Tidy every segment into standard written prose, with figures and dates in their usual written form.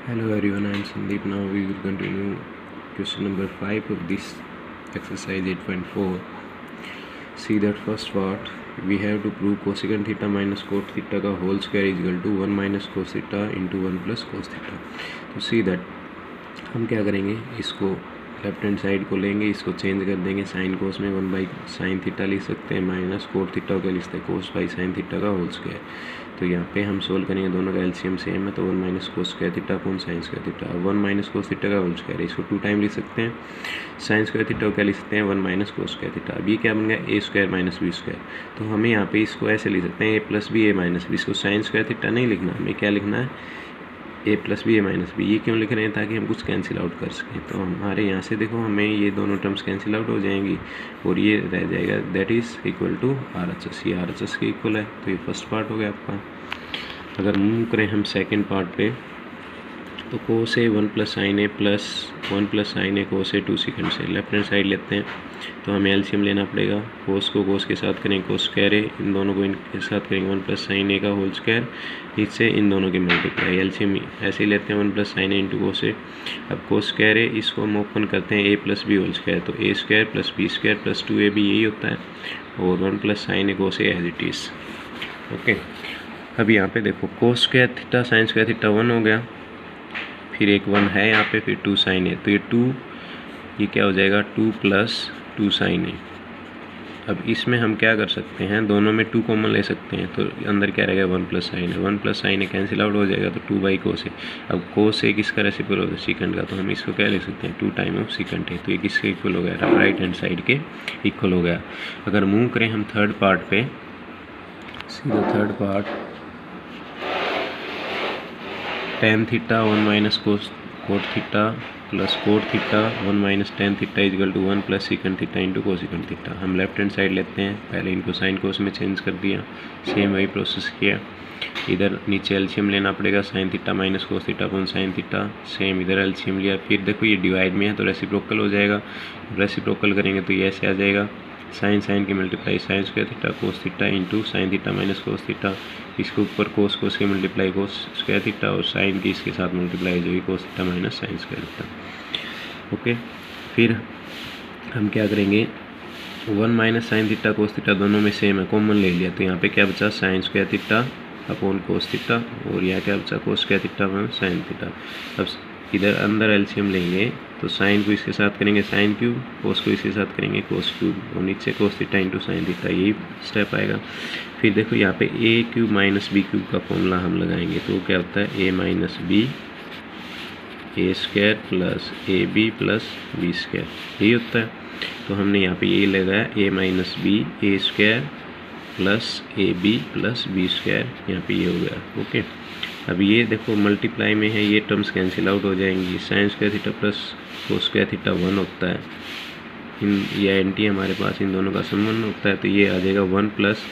Hello everyone, I am Sandeep. Now we will continue question number 5 of this exercise 8.4. See that first part, we have to prove cosecant theta minus cot theta का whole square is equal to 1 minus cos theta into 1 plus cos theta. तो see that हम क्या करेंगे, इसको left hand side को लेंगे, इसको change कर देंगे, साइन कोस में 1 बाई साइन थीटा लिख सकते हैं, माइनस कोट थीटा को लिख सकते हैं कोस बाई साइन थीटा का होल स्क्वायर। तो यहाँ पे हम सोल्व करेंगे, दोनों का एलसीएम सेम है, तो 1 minus cos square theta upon sine square theta. 1 minus cos theta का होल स्क्वायर है, इसको 2 टाइम लिख सकते हैं। साइन स्क्वायर थीटा को क्या लिख सकते हैं, 1 माइनस कोस स्क्वायर थीटा। अब ये क्या बन गया, ए स्क्वायर माइनस बी स्क्वायर। तो हमें यहाँ पे इसको ऐसे लिख सकते हैं, A plus B A minus B. इसको साइन स्क्वायर थीटा नहीं लिखना, हमें क्या लिखना है, ए प्लस बी ए माइनस बी। ये क्यों लिख रहे हैं, ताकि हम कुछ कैंसिल आउट कर सकें। तो हमारे यहाँ से देखो, हमें ये दोनों टर्म्स कैंसिल आउट हो जाएंगी और ये रह जाएगा, that is equal to R H S. ये आर एच एस के इक्वल है। तो ये फर्स्ट पार्ट हो गया आपका। अगर मूव करें हम सेकेंड पार्ट पे, तो कोस A 1 plus sine A plus 1 plus sine A cos A 2 second से लेफ्ट हैंड साइड लेते हैं, तो हमें एलसीएम लेना पड़ेगा। कोस को कोस के साथ करेंगे, कोस स्क्वायर ए, इन दोनों को इनके साथ करेंगे 1 प्लस साइन ए का होल स्क्वायर, इससे इन दोनों की मल्टीप्लाई। एलसीएम ऐसे ही लेते हैं 1 plus sine A into cos A. अब कोस स्क्वायर ए, इसको हम ओपन करते हैं A plus B whole square, तो A square plus B square plus 2ab यही होता है, और 1 plus sine A cos A as it is. Okay, अब यहाँ पे देखो, cos square theta sine square theta 1 हो गया, फिर एक 1 है यहाँ पे, फिर 2 साइन ए, तो ये 2, ये क्या हो जाएगा 2 प्लस 2 साइन ए। अब इसमें हम क्या कर सकते हैं, दोनों में 2 कॉमन ले सकते हैं, तो अंदर क्या रहेगा 1 plus sine A. 1 plus sine A cancel out हो जाएगा, तो 2 बाई कोस ए। अब कोस ए किसका रेसिप्रोकल होता है, सीकेंड का, तो हम इसको क्या ले सकते हैं 2 टाइम ऑफ सीकेंड ए। तो ये किसके इक्वल हो गया, राइट हैंड साइड के इक्वल हो गया। अगर मूव करें हम थर्ड पार्ट पे, सीधा third part, tan theta 1 minus cos cot theta plus cot theta 1 minus tan theta equal to 1 plus secant theta into cosecant theta. हम लेफ्ट हैंड साइड लेते हैं, पहले इनको साइन कोस में चेंज कर दिया, सेम वही प्रोसेस किया। इधर नीचे एलसीएम लेना पड़ेगा, sine theta minus cos theta upon sine theta, same इधर एलसीएम लिया। फिर देखो ये डिवाइड में है तो रेसिप्रोकल हो जाएगा, रेसिप्रोकल करेंगे तो ये ऐसे आ जाएगा, साइन साइन की multiply sign square theta cos theta into sine theta minus cos theta, इसके ऊपर कोस कोस की मल्टीप्लाई कोस स्क्वायर थीटा, और साइन की इसके साथ मल्टीप्लाई जो cos theta minus sign square theta. Okay, फिर हम क्या करेंगे, 1 minus sine theta cos theta दोनों में सेम है, कॉमन ले लिया, तो यहाँ पे क्या बचा, sign square theta upon cos theta, और यहाँ क्या बचा, कोस square theta upon sine theta. अब इधर अंदर एलसीएम लेंगे, तो साइन को इसके साथ करेंगे साइन क्यूब, कोस को इसके साथ करेंगे कोस क्यूब, और नीचे cos theta into sine theta, यही स्टेप आएगा। फिर देखो यहाँ पे A cube minus B cube का फॉर्मूला हम लगाएंगे, तो क्या होता है, A minus B A square plus A B plus B square, यही होता है। तो हमने यहाँ पे ये लगाया, A minus B A square plus A B plus B square, यहाँ पे ये हो गया। ओके, अब ये देखो मल्टीप्लाई में है, ये टर्म्स कैंसिल आउट हो जाएंगी, sign square theta plus cos square theta 1 होता है, इन ये एंटी हमारे पास, इन दोनों का सम 1 होता है, तो ये आ जाएगा 1 plus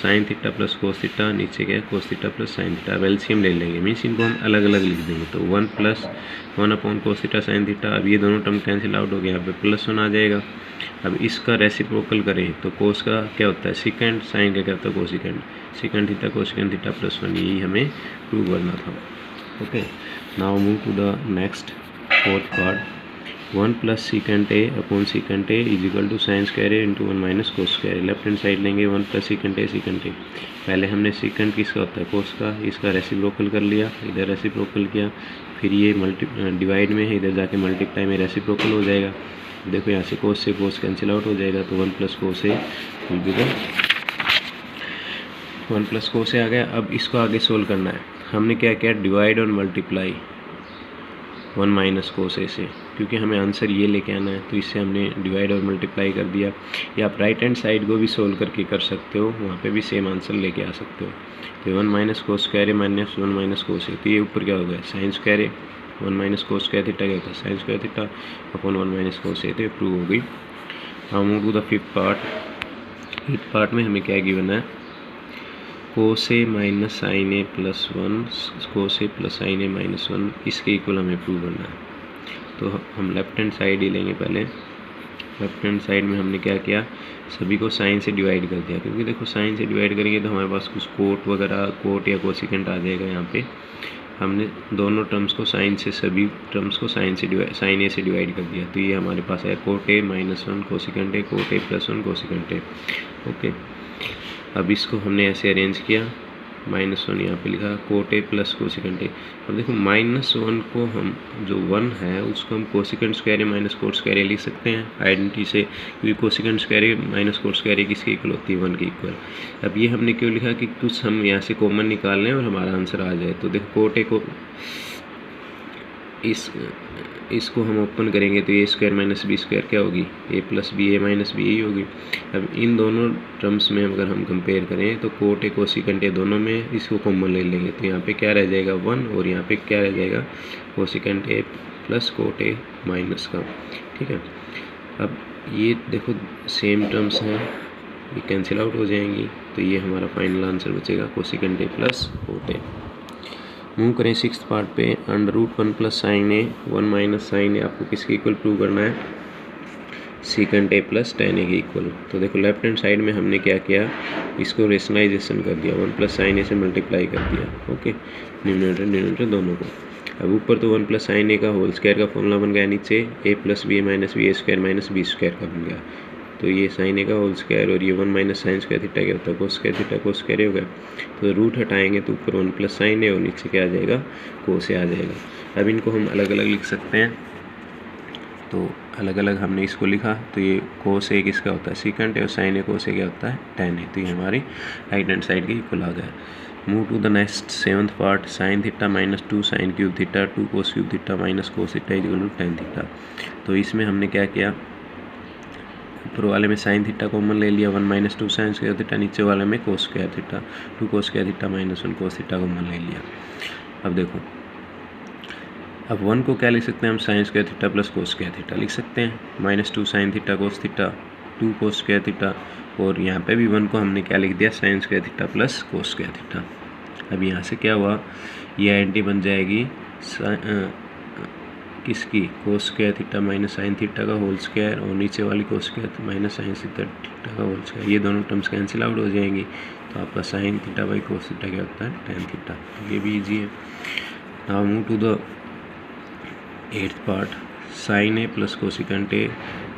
sine theta plus cos theta, नीचे क्या है cos theta plus sine theta. अब एलसीएम ले लेंगे, मीन्स इनको हम अलग अलग लिख देंगे, तो 1 plus 1 upon cos theta sine theta. अब ये दोनों टर्म कैंसिल आउट हो गया, यहाँ पे प्लस 1 आ जाएगा। अब इसका रेसिप्रोकल करें, तो कोस का क्या होता है सीकेंड, साइन का क्या होता है cosecant, secant theta cosecant theta plus 1, यही हमें प्रूव करना था। Okay, now move to the next fourth part. 1 plus secant A upon secant A is equal to sine square A into 1 minus cos square A. Left hand side लेंगे, 1 plus secant A secant A. पहले हमने secant किसका होता है कोस का, इसका reciprocal कर लिया, इधर रेसिप्रोकल किया, फिर ये डिवाइड में है, इधर जाके मल्टीप्लाई में रेसिप्रोकल हो जाएगा। देखो यहाँ से कोस कैंसिल आउट हो जाएगा, तो 1 plus cos A will be the 1 plus cos A आ गया। अब इसको आगे सोल्व करना है, हमने क्या किया, डिवाइड और मल्टीप्लाई 1 माइनस कोस ए से, क्योंकि हमें आंसर ये लेके आना है, तो इससे हमने डिवाइड और मल्टीप्लाई कर दिया। या आप राइट हैंड साइड को भी सोल्व करके कर सकते हो, वहाँ पे भी सेम आंसर लेके आ सकते हो। तो 1 minus cos square A minus 1 minus cos A, तो ये ऊपर क्या हो गया sine square A, 1 minus cos square theta क्या होता है sine square theta upon 1 minus cos A, तो ये प्रूव हो गई। Now move to the fifth part. Fifth part में हमें क्या गिवन है, cos A minus sine A plus 1 cos A plus sine A minus 1, इसके इक्वल हमें प्रूव करना है। तो हम लेफ्ट हैंड साइड ही लेंगे, पहले लेफ्ट हैंड साइड में हमने क्या किया, सभी को साइन से डिवाइड कर दिया, क्योंकि देखो साइन से डिवाइड करेंगे तो हमारे पास कुछ कोट वगैरह, कोट या कोसिकेंट आ जाएगा यहाँ पे, हमने दोनों टर्म्स को साइन से, सभी टर्म्स को साइन ए से डिवाइड कर दिया। तो ये हमारे पास है cot A -1 cosecant A, cot A +1 cosecant A. Okay, अब इसको हमने ऐसे अरेंज किया, -1 यहाँ पे लिखा कोट ए प्लस कोसिकेंट ए। अब देखो -1 को हम, जो 1 है उसको हम cosecant square A minus cot square ए लिख सकते हैं आइडेंटिटी से, क्योंकि cosecant square A minus cot square ए किसके इक्वल होती है, 1 के इक्वल। अब ये हमने क्यों लिखा कि कुछ हम यहाँ से कॉमन निकाल लें और हमारा आंसर आ जाए। तो देखो कोट ए को इसको हम ओपन करेंगे तो a² - b² क्या होगी, a + b a - b ही होगी। अब इन दोनों टर्म्स में अगर हम कंपेयर करें तो कोट ए कोसिकेंट ए दोनों में इसको कॉमन ले लेंगे, तो यहाँ पे क्या रह जाएगा 1, और यहाँ पे क्या रह जाएगा cosecant A plus cot A minus का। ठीक है, अब ये देखो सेम टर्म्स हैं, ये कैंसिल आउट हो जाएंगी, तो ये हमारा फाइनल आंसर बचेगा cosecant A plus cot A. Move करें 6th पार्ट पे, √1 + sin a 1 - sin a आपको किसके इक्वल प्रूव करना है, secant A plus tan a के इक्वल। तो देखो लेफ्ट हैंड साइड में हमने क्या किया, इसको रेशनलाइजेशन कर दिया, 1 + sin a से मल्टीप्लाई कर दिया। ओके, न्यूमरेटर दोनों को। अब ऊपर तो 1 + sin a का होल स्क्वायर का फॉर्मूला बन गया, नीचे a + b - b a² - b² का बन गया। तो ये sin a का होल स्क्वायर और ये 1 - sin स्क्वायर थीटा क्या होता है, कोस स्क्वायर थीटा कोस स्क्वायर हो गया। तो रूट हटाएंगे तो ऊपर 1 + sin a और नीचे क्या आ जाएगा, कोस आ जाएगा। अब इनको हम अलग अलग लिख सकते हैं, तो अलग अलग हमने इसको लिखा, तो ये कोस ए किसका होता है, सीकेंट है, और sin a कोस ए क्या होता है, tan a। तो ये हमारी राइट हैंड साइड के इक्वल आ गया। Move to the next 7th part, sin theta -2 sin cube theta 2 cos cube theta minus cos theta = tan theta. तो इसमें हमने क्या किया, ऊपर वाले में sin थीटा कॉमन ले लिया, 1 - 2 sin स्क्वायर थीटा, नीचे वाले में कोस square theta 2 cos square theta -1 cos theta common ले लिया। अब देखो, अब 1 को क्या लिख सकते हैं हम, sin square theta plus cos square theta लिख सकते हैं, -2 sin theta cos theta 2 cos square theta, और यहाँ पे भी 1 को हमने क्या लिख दिया, sin square theta plus cos square theta. अब यहाँ से क्या हुआ, ये आइडेंटिटी बन जाएगी किसकी, cos square theta minus sine theta का होल स्क्वायर, और नीचे वाली cos square minus sine theta का होल स्क्वायर, ये दोनों टर्म्स कैंसिल आउट हो जाएंगी। तो आपका sine theta by cos theta क्या होता है, tan थीटा। ये भी इजी है। Now move to the 8th part, sin a plus cosecant A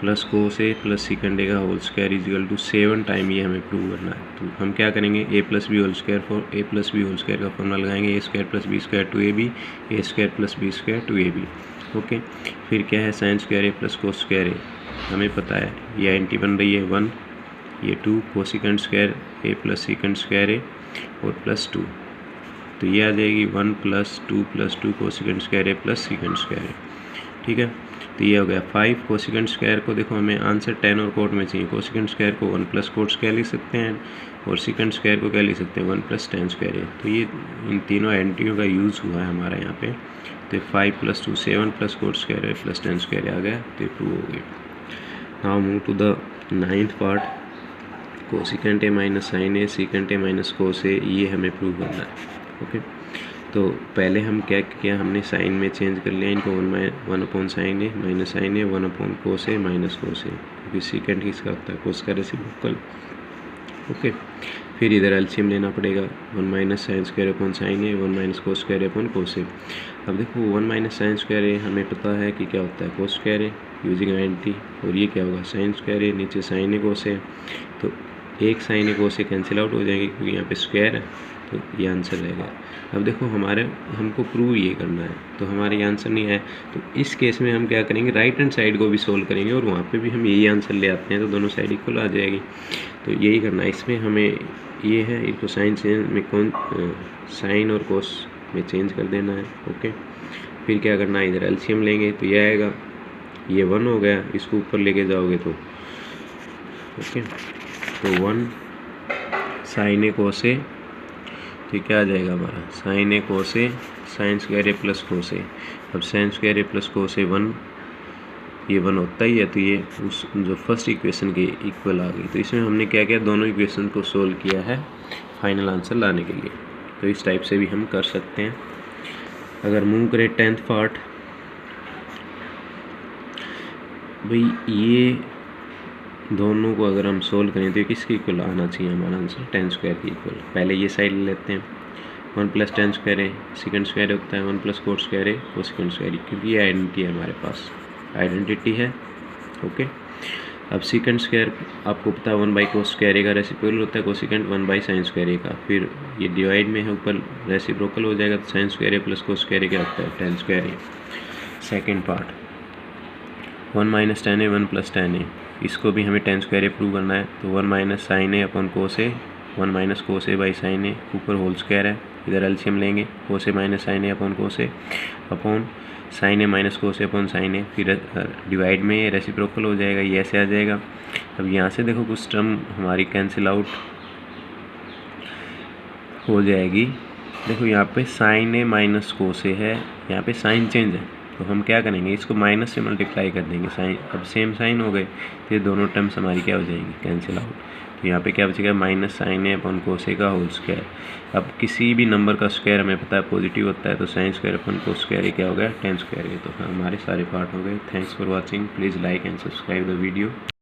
plus cos A plus secant A का होल स्क्वायर = 7 टाइम, ये हमें प्रूव करना है। तो हम क्या करेंगे, a + b whole square for a + b whole square का फॉर्मूला लगाएंगे, a² + b² two ab, a² + b² two ab। Okay, फिर क्या है, sin square A plus cos square A, हमें पता है ये आइडेंटिटी बन रही है 1, ये 2 cosecant square A plus secant square ए और +2, तो ये आ जाएगी 1 + 2 + 2 cosecant square A plus secant square ए। ठीक है, तो ये हो गया 5 कोसिकेंट स्क्वायर को, देखो हमें आंसर tan और कोट में चाहिए, कोसिकेंट स्क्वायर को 1 + कोट स्क्वायर लिख सकते हैं, और सीकेंट स्क्वायर को क्या लिख सकते हैं, 1 + tan स्क्वायर है। तो ये इन तीनों आइडेंटिटियों का यूज़ हुआ है हमारा यहाँ पे। तो 5 + 2 7 + कोट स्क्वायर है प्लस tan स्क्वायर आ गया, तो ये प्रूव हो गया। Now move to the 9th part, cosecant A minus sine A secant A minus cos A, ये हमें प्रूव करना है। ओके, तो पहले हम क्या किया, हमने साइन में चेंज कर लिया इनको, 1 sin a minus sine A 1 cos a minus cos A, क्योंकि सीकेंट किसका होता है, कोस का रेसिप्रोकल। ओके, फिर इधर एलसीएम लेना पड़ेगा, 1 - sin square upon sine A 1 - cos square upon cos A. अब देखो 1 - sin स्क्वायर ए हमें पता है कि क्या होता है, कोस स्क्वायर ए यूजिंग आइडेंटिटी, और ये क्या होगा, sin स्क्वायर ए, नीचे sin ए कोस ए, तो एक sin ए कोस ए कैंसिल आउट हो जाएगी क्योंकि यहाँ पे स्क्वायर है, तो ये आंसर रहेगा। अब देखो हमको प्रूव ये करना है, तो हमारे ये आंसर नहीं आया, तो इस केस में हम क्या करेंगे, राइट हैंड साइड को भी सोल्व करेंगे और वहाँ पे भी हम यही आंसर ले आते हैं, तो दोनों साइड इक्वल आ जाएगी। तो यही करना है, इसमें हमें ये है, इनको साइन चेंज में साइन और कोस में चेंज कर देना है। ओके, फिर क्या करना है, इधर एलसीएम लेंगे तो ये आएगा, ये 1 हो गया, इसको ऊपर लेके जाओगे तो ओके, तो 1 sin a cos a, तो क्या आ जाएगा हमारा, sin a cos a sin square A plus cos A. अब sin square A plus cos A 1, ये 1 होता ही है, तो ये उस जो फर्स्ट इक्वेशन के इक्वल आ गई। तो इसमें हमने क्या किया, दोनों इक्वेशन को सोल्व किया है फाइनल आंसर लाने के लिए। तो इस टाइप से भी हम कर सकते हैं। अगर मूव करें 10th पार्ट, भाई ये दोनों को अगर हम सोल्व करें तो किसके इक्वल आना चाहिए हमारा आंसर, tan स्क्वायर के इक्वल। पहले ये साइड ले लेते हैं, 1 प्लस टेन स्क्वायर है सेकंड स्क्वायर होता है, 1 प्लस कोट स्क्वायर है कोसेकेंट स्क्वायर, क्योंकि ये आइडेंटिटी है हमारे पास, आइडेंटिटी है। ओके, अब सेकंड स्क्वायर आपको पता है 1 बाई कोस स्क्वायर का रेसिप्रोकल होता है, कोसेकेंट 1 बाई साइन स्क्वायर का, फिर ये डिवाइड में है ऊपर रेसिप्रोकल हो जाएगा, तो sine square plus cos square क्या होता है ten square. Second part 1 minus ten है 1 प्लस टेन है, इसको भी हमें टेन स्क्वायर प्रूव करना है, तो 1 माइनस साइन है अपॉन कोस है, 1 माइनस कोस है बाई साइन है, ऊपर होल स्क्वायर है, इधर एलसीएम लेंगे, कोस है माइनस साइन है अपॉन कोस है अपॉन साइन है माइनस कोस है अपॉन साइन है, फिर डिवाइड में ये रेसिप्रोकल हो जाएगा, ये ऐसे आ जाएगा। अब यहाँ से देखो कुछ टर्म हमारी कैंसिल आउट हो जाएगी। देखो यहाँ पे साइन है माइनस कोस है, यहाँ पे साइन चेंज है, तो हम क्या करेंगे इसको माइनस से मल्टीप्लाई कर देंगे, साइन अब सेम साइन हो गए, तो ये दोनों टर्म्स हमारी क्या हो जाएंगी कैंसिल आउट। तो यहाँ पे क्या बचेगा माइनस साइन है अपन कोसे का होल स्क्वायर। अब किसी भी नंबर का स्क्वायर हमें पता है पॉजिटिव होता है, तो sine square upon cos square क्या हो गया टेन स्क्वायर है। तो हमारे सारे पार्ट हो गए। Thanks for watching, please like and subscribe the video.